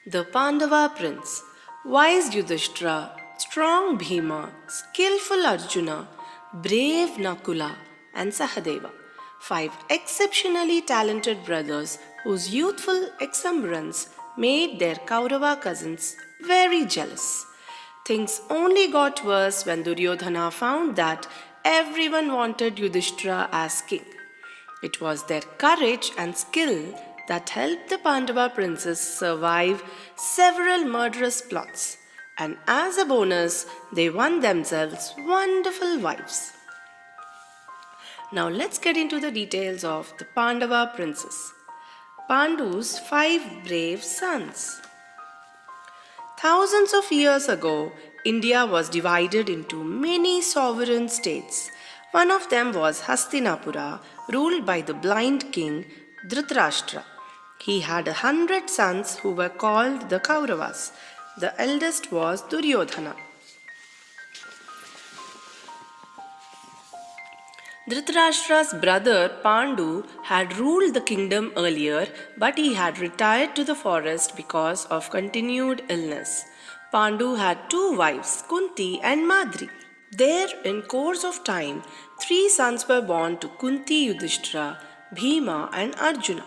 The Pandava prince, wise Yudhishthira, strong Bheema, skillful Arjuna, brave Nakula, and Sahadeva. Five exceptionally talented brothers whose youthful exuberance made their Kaurava cousins very jealous. Things only got worse when Duryodhana found that everyone wanted Yudhishthira as king. It was their courage and skill that helped the Pandava princes survive several murderous plots, and as a bonus, they won themselves wonderful wives. Now let's get into the details of the Pandava princes. Pandu's five brave sons. Thousands of years ago, India was divided into many sovereign states. One of them was Hastinapura, ruled by the blind king Dhritarashtra. He had 100 sons who were called the Kauravas. The eldest was Duryodhana. Dhritarashtra's brother Pandu had ruled the kingdom earlier, but he had retired to the forest because of continued illness. Pandu had two wives, Kunti and Madri. There, in course of time, three sons were born to Kunti Yudhishthira, Bheema and Arjuna.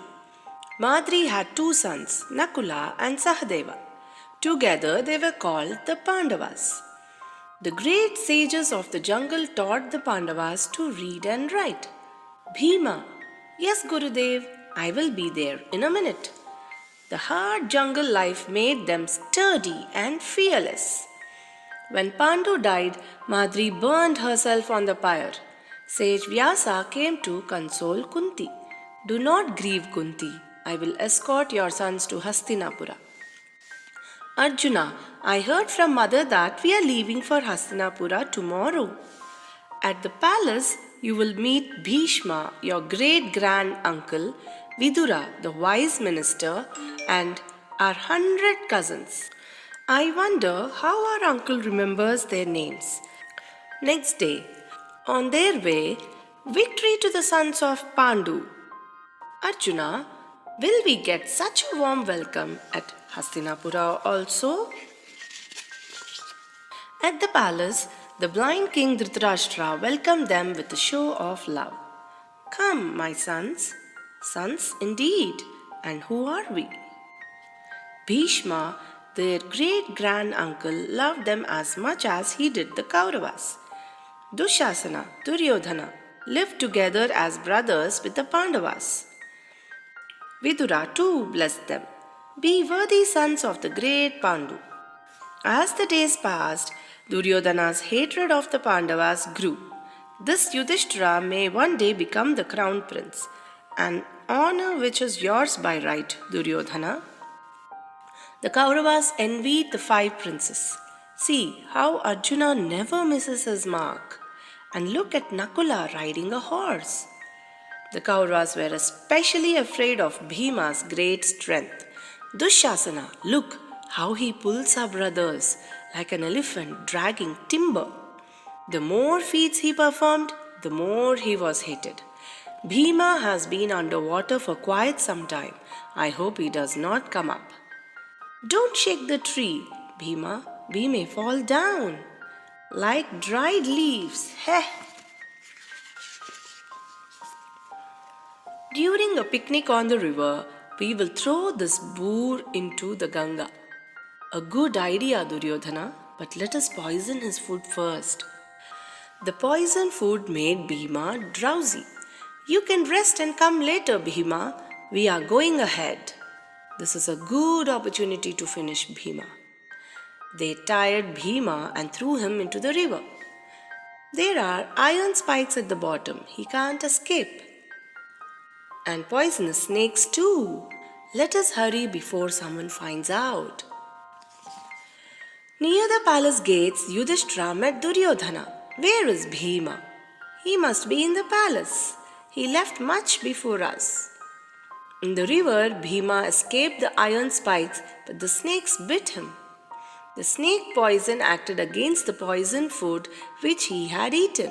Madri had two sons, Nakula and Sahadeva. Together they were called the Pandavas. The great sages of the jungle taught the Pandavas to read and write. Bheema, yes Gurudev, I will be there in a minute. The hard jungle life made them sturdy and fearless. When Pandu died, Madri burned herself on the pyre. Sage Vyasa came to console Kunti. Do not grieve, Kunti. I will escort your sons to Hastinapura. Arjuna, I heard from mother that we are leaving for Hastinapura tomorrow. At the palace, you will meet Bhishma, your great-grand uncle, Vidura, the wise minister, and our 100 cousins. I wonder how our uncle remembers their names. Next day, on their way, victory to the sons of Pandu. Arjuna, will we get such a warm welcome at Hastinapura also? At the palace, the blind king Dhritarashtra welcomed them with a show of love. Come, my sons. Sons indeed. And who are we? Bhishma, their great-grand uncle, loved them as much as he did the Kauravas. Dushasana, Duryodhana lived together as brothers with the Pandavas. Vidura too blessed them. Be worthy sons of the great Pandu. As the days passed, Duryodhana's hatred of the Pandavas grew. This Yudhishthira may one day become the crown prince, an honor which is yours by right, Duryodhana. The Kauravas envied the five princes. See how Arjuna never misses his mark. And look at Nakula riding a horse. The Kauravas were especially afraid of Bhima's great strength. Dushasana, look how he pulls our brothers like an elephant dragging timber. The more feats he performed, the more he was hated. Bhima has been underwater for quite some time. I hope he does not come up. Don't shake the tree, Bhima. We may fall down like dried leaves. Heh! During a picnic on the river, we will throw this boar into the Ganga. A good idea, Duryodhana, but let us poison his food first. The poison food made Bhima drowsy. You can rest and come later, Bhima. We are going ahead. This is a good opportunity to finish Bhima. They tied Bhima and threw him into the river. There are iron spikes at the bottom. He can't escape. And poisonous snakes too. Let us hurry before someone finds out. Near the palace gates, Yudhishthira met Duryodhana. Where is Bhima? He must be in the palace. He left much before us. In the river, Bhima escaped the iron spikes, but the snakes bit him. The snake poison acted against the poison food which he had eaten.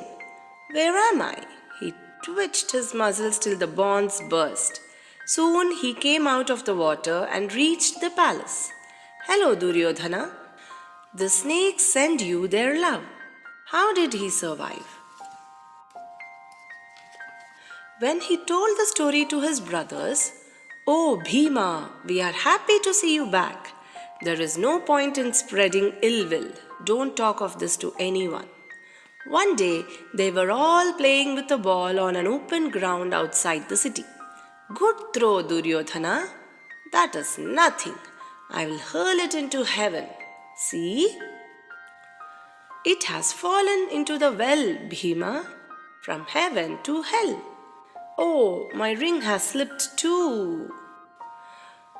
Where am I? He twitched his muscles till the bonds burst. Soon he came out of the water and reached the palace. Hello, Duryodhana. The snakes send you their love. How did he survive? When he told the story to his brothers, "Oh, Bheema, we are happy to see you back. There is no point in spreading ill will. Don't talk of this to anyone." One day, they were all playing with a ball on an open ground outside the city. "Good throw, Duryodhana." "That is nothing. I will hurl it into heaven. See? It has fallen into the well, Bhima, from heaven to hell." "Oh, my ring has slipped too."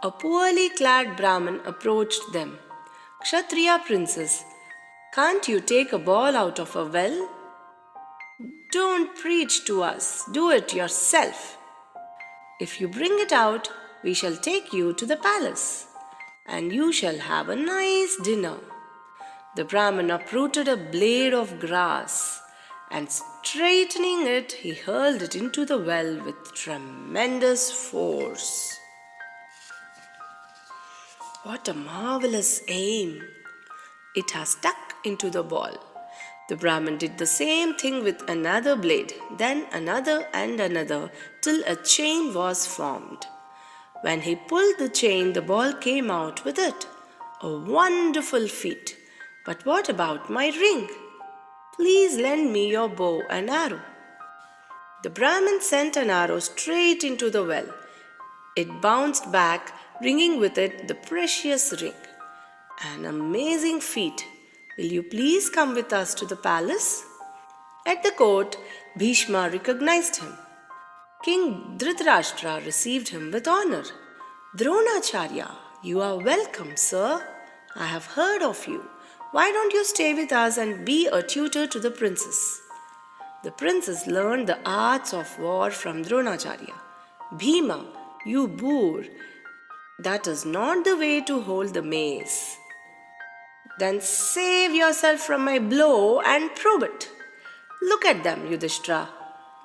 A poorly clad Brahmin approached them. "Kshatriya princess, can't you take a ball out of a well?" "Don't preach to us, do it yourself. If you bring it out, we shall take you to the palace, and you shall have a nice dinner." The Brahmin uprooted a blade of grass, and straightening it, he hurled it into the well with tremendous force. What a marvelous aim! It has stuck into the ball. The Brahmin did the same thing with another blade, then another and another, till a chain was formed. When he pulled the chain, the ball came out with it. A wonderful feat! "But what about my ring? Please lend me your bow and arrow." The Brahmin sent an arrow straight into the well. It bounced back, bringing with it the precious ring. "An amazing feat! Will you please come with us to the palace?" At the court, Bhishma recognized him. King Dhritarashtra received him with honor. "Dronacharya, you are welcome, sir. I have heard of you. Why don't you stay with us and be a tutor to the princess?" The princess learned the arts of war from Dronacharya. "Bhima, you boor, that is not the way to hold the mace." "Then save yourself from my blow and prove it." "Look at them, Yudhishthira."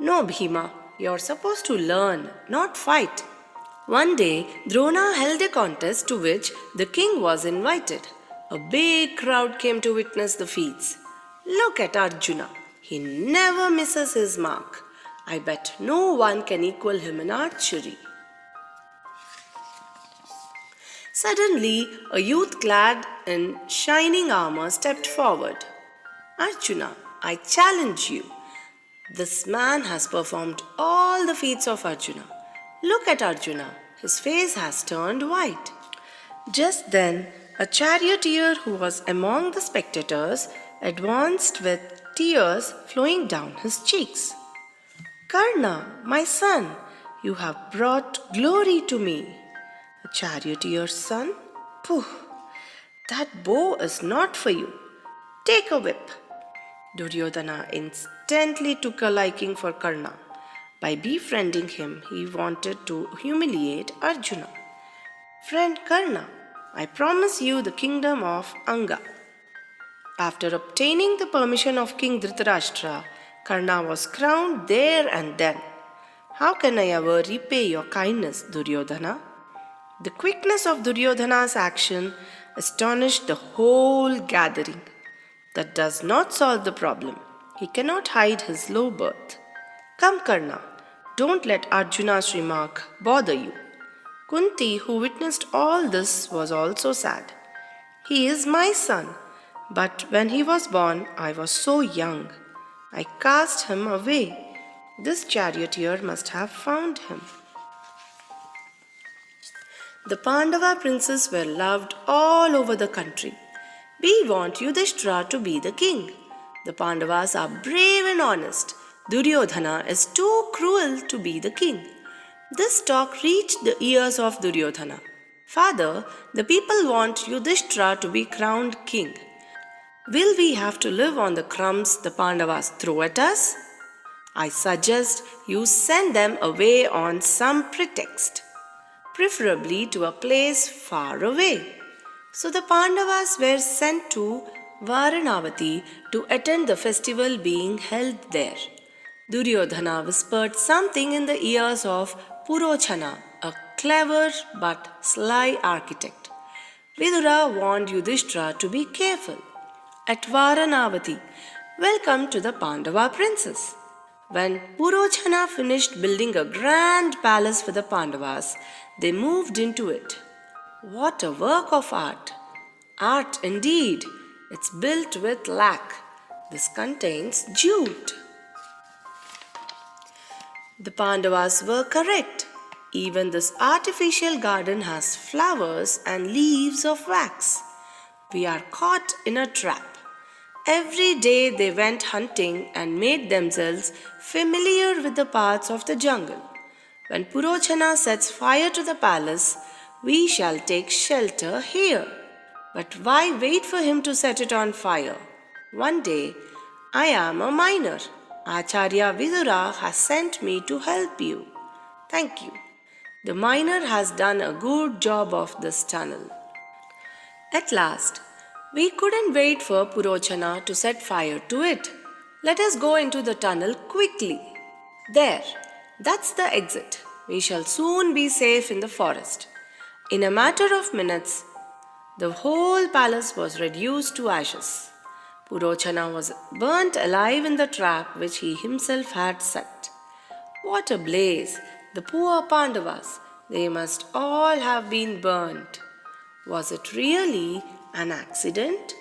"No, Bhima, you're supposed to learn, not fight." One day, Drona held a contest to which the king was invited. A big crowd came to witness the feats. "Look at Arjuna. He never misses his mark. I bet no one can equal him in archery." Suddenly, a youth clad in shining armor stepped forward. "Arjuna, I challenge you. This man has performed all the feats of Arjuna. Look at Arjuna. His face has turned white." Just then, a charioteer who was among the spectators advanced with tears flowing down his cheeks. "Karna, my son, you have brought glory to me." "A charioteer's son? Pooh! That bow is not for you. Take a whip." Duryodhana instantly took a liking for Karna. By befriending him, he wanted to humiliate Arjuna. "Friend Karna, I promise you the kingdom of Anga." After obtaining the permission of King Dhritarashtra, Karna was crowned there and then. "How can I ever repay your kindness, Duryodhana?" The quickness of Duryodhana's action astonished the whole gathering. That does not solve the problem. He cannot hide his low birth. "Come, Karna, don't let Arjuna's remark bother you." Kunti, who witnessed all this, was also sad. "He is my son, but when he was born, I was so young. I cast him away. This charioteer must have found him." The Pandava princes were loved all over the country. "We want Yudhishthira to be the king. The Pandavas are brave and honest. Duryodhana is too cruel to be the king." This talk reached the ears of Duryodhana. "Father, the people want Yudhishthira to be crowned king. Will we have to live on the crumbs the Pandavas throw at us? I suggest you send them away on some pretext, preferably to a place far away." So the Pandavas were sent to Varanavati to attend the festival being held there. Duryodhana whispered something in the ears of Purochana, a clever but sly architect. Vidura warned Yudhishthira to be careful. At Varanavati, welcome to the Pandava princess. When Purochana finished building a grand palace for the Pandavas, they moved into it. What a work of art! Art indeed! It's built with lac. This contains jute. The Pandavas were correct. Even this artificial garden has flowers and leaves of wax. We are caught in a trap. Every day they went hunting and made themselves familiar with the paths of the jungle. When Purochana sets fire to the palace, we shall take shelter here. But why wait for him to set it on fire? One day, I am a miner. Acharya Vidura has sent me to help you. Thank you. The miner has done a good job of this tunnel. At last, we couldn't wait for Purochana to set fire to it. Let us go into the tunnel quickly. There, that's the exit. We shall soon be safe in the forest. In a matter of minutes, the whole palace was reduced to ashes. Purochana was burnt alive in the trap which he himself had set. What a blaze! The poor Pandavas! They must all have been burnt. Was it really an accident?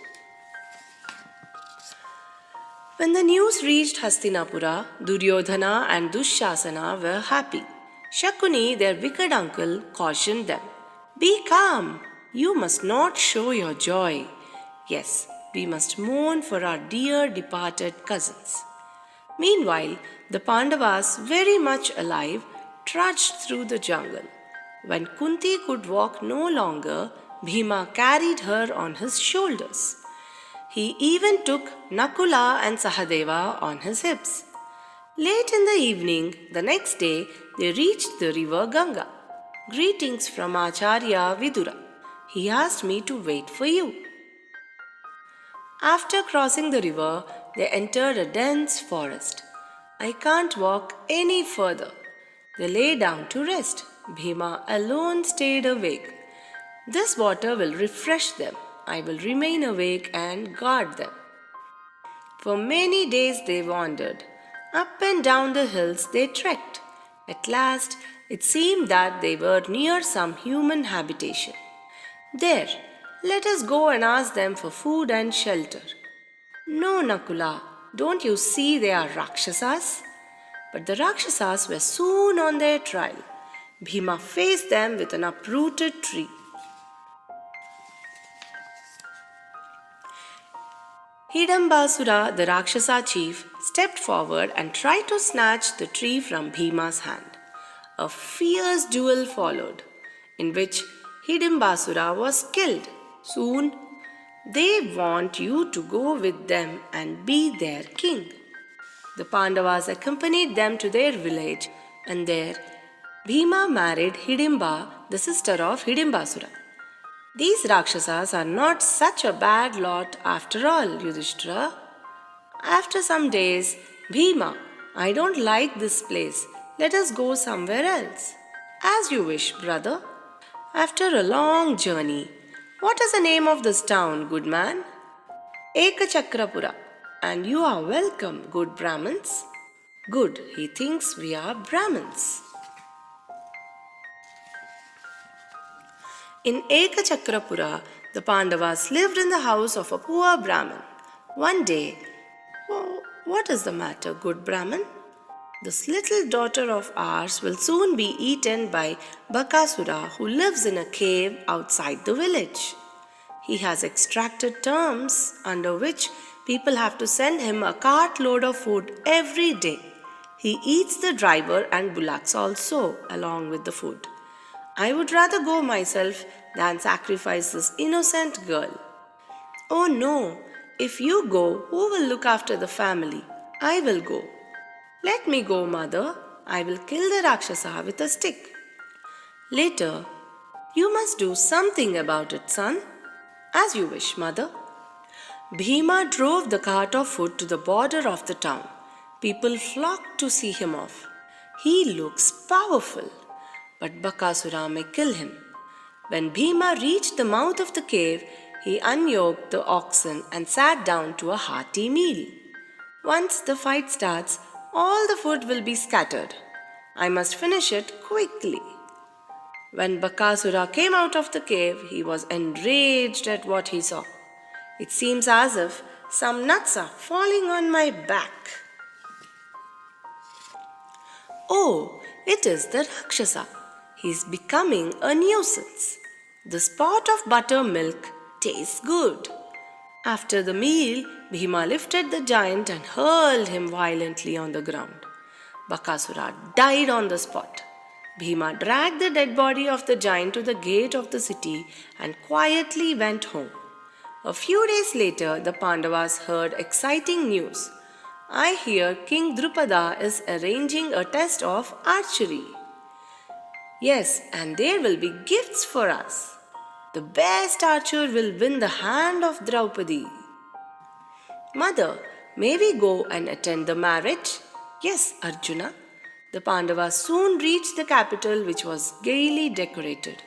When the news reached Hastinapura, Duryodhana and Dushasana were happy. Shakuni, their wicked uncle, cautioned them. Be calm. You must not show your joy. Yes, we must mourn for our dear departed cousins. Meanwhile, the Pandavas, very much alive, trudged through the jungle. When Kunti could walk no longer, Bheema carried her on his shoulders. He even took Nakula and Sahadeva on his hips. Late in the evening, the next day, they reached the river Ganga. Greetings from Acharya Vidura. He asked me to wait for you. After crossing the river, they entered a dense forest. I can't walk any further. They lay down to rest. Bheema alone stayed awake. This water will refresh them. I will remain awake and guard them. For many days they wandered. Up and down the hills they trekked. At last, it seemed that they were near some human habitation. There, let us go and ask them for food and shelter. No, Nakula, don't you see they are Rakshasas? But the Rakshasas were soon on their trail. Bheema faced them with an uprooted tree. Hidambasura, the Rakshasa chief, stepped forward and tried to snatch the tree from Bheema's hand. A fierce duel followed, in which Hidambasura was killed. Soon, they want you to go with them and be their king. The Pandavas accompanied them to their village, and there Bheema married Hidimba, the sister of Hidambasura. These Rakshasas are not such a bad lot after all, Yudhishthira. After some days, Bheema, I don't like this place. Let us go somewhere else. As you wish, brother. After a long journey, what is the name of this town, good man? Ekachakrapura. And you are welcome, good Brahmins. Good, he thinks we are Brahmins. In Ekachakrapura, the Pandavas lived in the house of a poor Brahmin. One day, what is the matter, good Brahmin? This little daughter of ours will soon be eaten by Bakasura, who lives in a cave outside the village. He has extracted terms under which people have to send him a cartload of food every day. He eats the driver and bullocks also, along with the food. I would rather go myself than sacrifice this innocent girl. Oh no, if you go, who will look after the family? I will go. Let me go, mother. I will kill the Rakshasa with a stick. Later, you must do something about it, son. As you wish, mother. Bheema drove the cart of food to the border of the town. People flocked to see him off. He looks powerful, but Bakasura may kill him. When Bheema reached the mouth of the cave, he unyoked the oxen and sat down to a hearty meal. Once the fight starts, all the food will be scattered. I must finish it quickly. When Bakasura came out of the cave, he was enraged at what he saw. It seems as if some nuts are falling on my back. Oh, it is the Rakshasa. He is becoming a nuisance. The spot of buttermilk tastes good. After the meal, Bhima lifted the giant and hurled him violently on the ground. Bakasura died on the spot. Bhima dragged the dead body of the giant to the gate of the city and quietly went home. A few days later, the Pandavas heard exciting news. I hear King Drupada is arranging a test of archery. Yes, and there will be gifts for us. The best archer will win the hand of Draupadi. Mother, may we go and attend the marriage? Yes, Arjuna. The Pandavas soon reached the capital, which was gaily decorated.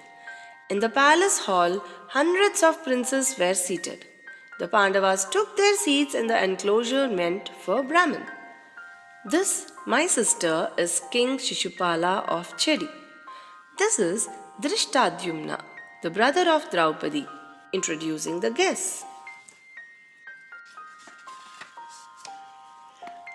In the palace hall, hundreds of princes were seated. The Pandavas took their seats in the enclosure meant for Brahman. This, my sister, is King Shishupala of Chedi. This is Drishtadhyumna, the brother of Draupadi, introducing the guests.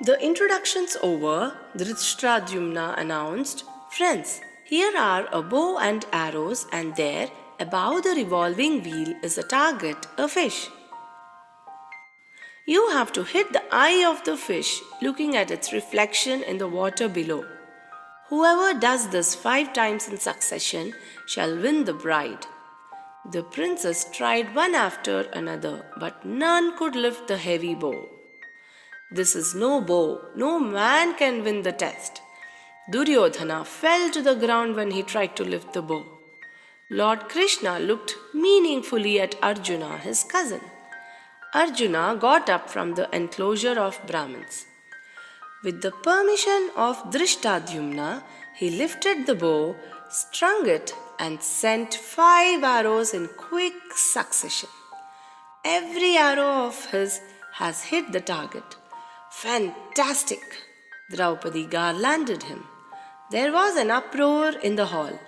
The introductions over, Drishtadhyumna announced, Friends, here are a bow and arrows, and there, above the revolving wheel, is a target, a fish. You have to hit the eye of the fish, looking at its reflection in the water below. Whoever does this 5 times in succession shall win the bride. The princes tried one after another, but none could lift the heavy bow. This is no bow, no man can win the test. Duryodhana fell to the ground when he tried to lift the bow. Lord Krishna looked meaningfully at Arjuna, his cousin. Arjuna got up from the enclosure of Brahmins. With the permission of Drishtadhyumna, he lifted the bow, strung it, and sent 5 arrows in quick succession. Every arrow of his has hit the target. Fantastic! Draupadi garlanded him. There was an uproar in the hall.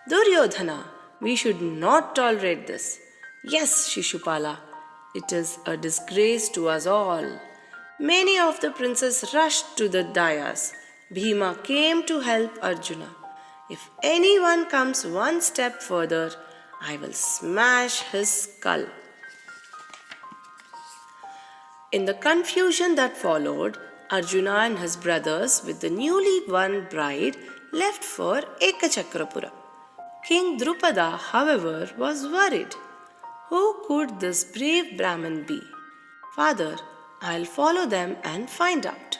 Duryodhana, we should not tolerate this. Yes, Shishupala, it is a disgrace to us all. Many of the princes rushed to the dais. Bhima came to help Arjuna. If anyone comes one step further, I will smash his skull. In the confusion that followed, Arjuna and his brothers with the newly won bride left for Ekachakrapura. King Drupada, however, was worried. Who could this brave Brahmin be? Father, I'll follow them and find out.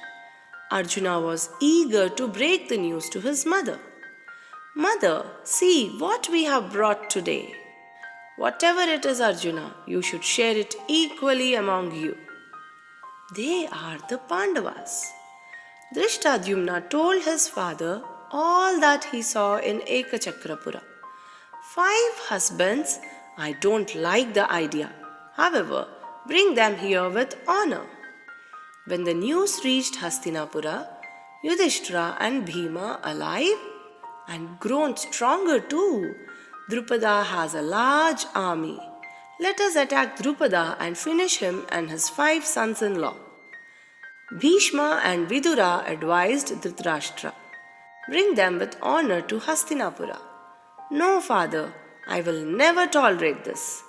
Arjuna was eager to break the news to his mother. Mother, see what we have brought today. Whatever it is, Arjuna, you should share it equally among you. They are the Pandavas. Drishtadhyumna told his father all that he saw in Ekachakrapura. 5 husbands, I don't like the idea. However, bring them here with honor. When the news reached Hastinapura, Yudhishthira and Bheema alive and grown stronger too. Drupada has a large army. Let us attack Drupada and finish him and his 5 sons-in-law. Bhishma and Vidura advised Dhritarashtra. Bring them with honor to Hastinapura. No, father, I will never tolerate this.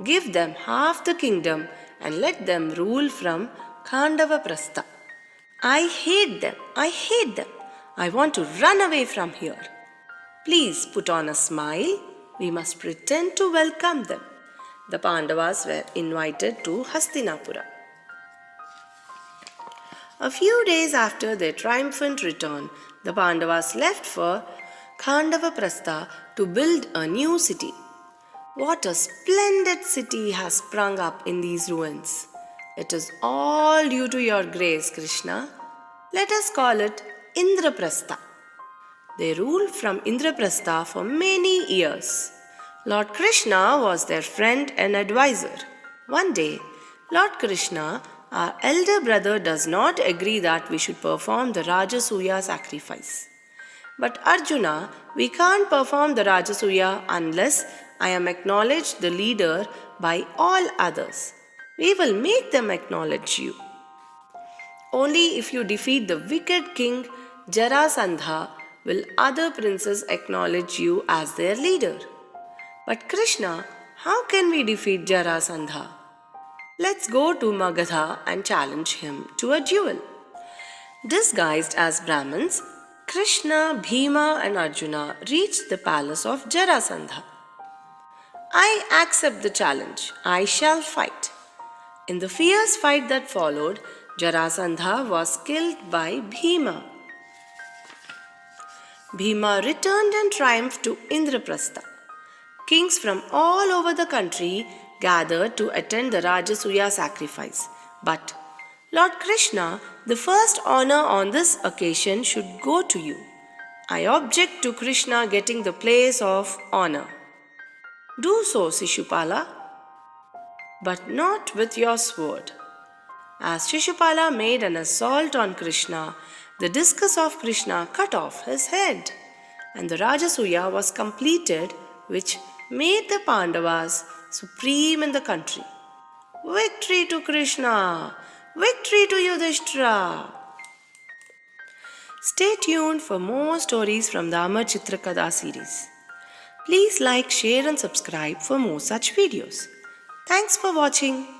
Give them half the kingdom and let them rule from Pandava Prastha. I hate them. I want to run away from here. Please put on a smile. We must pretend to welcome them. The Pandavas were invited to Hastinapura. A few days after their triumphant return, the Pandavas left for Pandava Prastha to build a new city. What a splendid city has sprung up in these ruins. It is all due to your grace, Krishna. Let us call it Indraprastha. They ruled from Indraprastha for many years. Lord Krishna was their friend and advisor. One day, Lord Krishna, our elder brother, does not agree that we should perform the Rajasuya sacrifice. But Arjuna, we can't perform the Rajasuya unless I am acknowledged the leader by all others. We will make them acknowledge you. Only if you defeat the wicked king Jarasandha will other princes acknowledge you as their leader. But Krishna, how can we defeat Jarasandha? Let's go to Magadha and challenge him to a duel. Disguised as Brahmins, Krishna, Bheema, and Arjuna reached the palace of Jarasandha. I accept the challenge. I shall fight. In the fierce fight that followed, Jarasandha was killed by Bheema. Bheema returned in triumph to Indraprastha. Kings from all over the country gathered to attend the Rajasuya sacrifice. But, Lord Krishna, the first honor on this occasion should go to you. I object to Krishna getting the place of honor. Do so, Shishupala, but not with your sword. As Shishupala made an assault on Krishna, the discus of Krishna cut off his head, and the Rajasuya was completed, which made the Pandavas supreme in the country. Victory to Krishna! Victory to Yudhishthira! Stay tuned for more stories from the Amar Chitra Katha series. Please like, share and subscribe for more such videos. Thanks for watching.